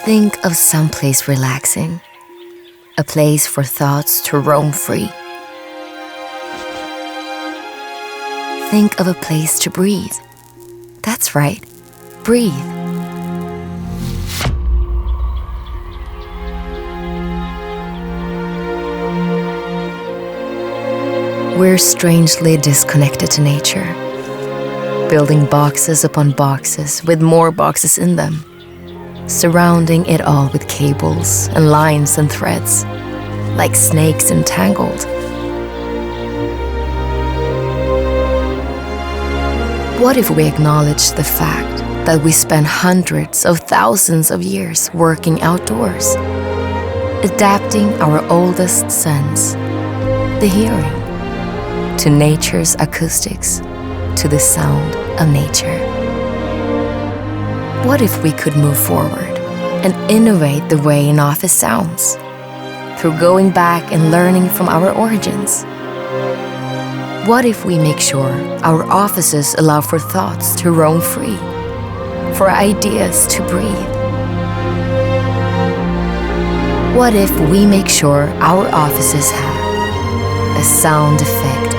Think of someplace relaxing, a place for thoughts to roam free. Think of a place to breathe. That's right, breathe. We're strangely disconnected to nature, building boxes upon boxes with more boxes in them, surrounding it all with cables and lines and threads, like snakes entangled. What if we acknowledge the fact that we spend hundreds of thousands of years working outdoors, adapting our oldest sense, the hearing, to nature's acoustics, to the sound of nature? What if we could move forward and innovate the way an office sounds, through going back and learning from our origins? What if we make sure our offices allow for thoughts to roam free, for ideas to breathe? What if we make sure our offices have a sound effect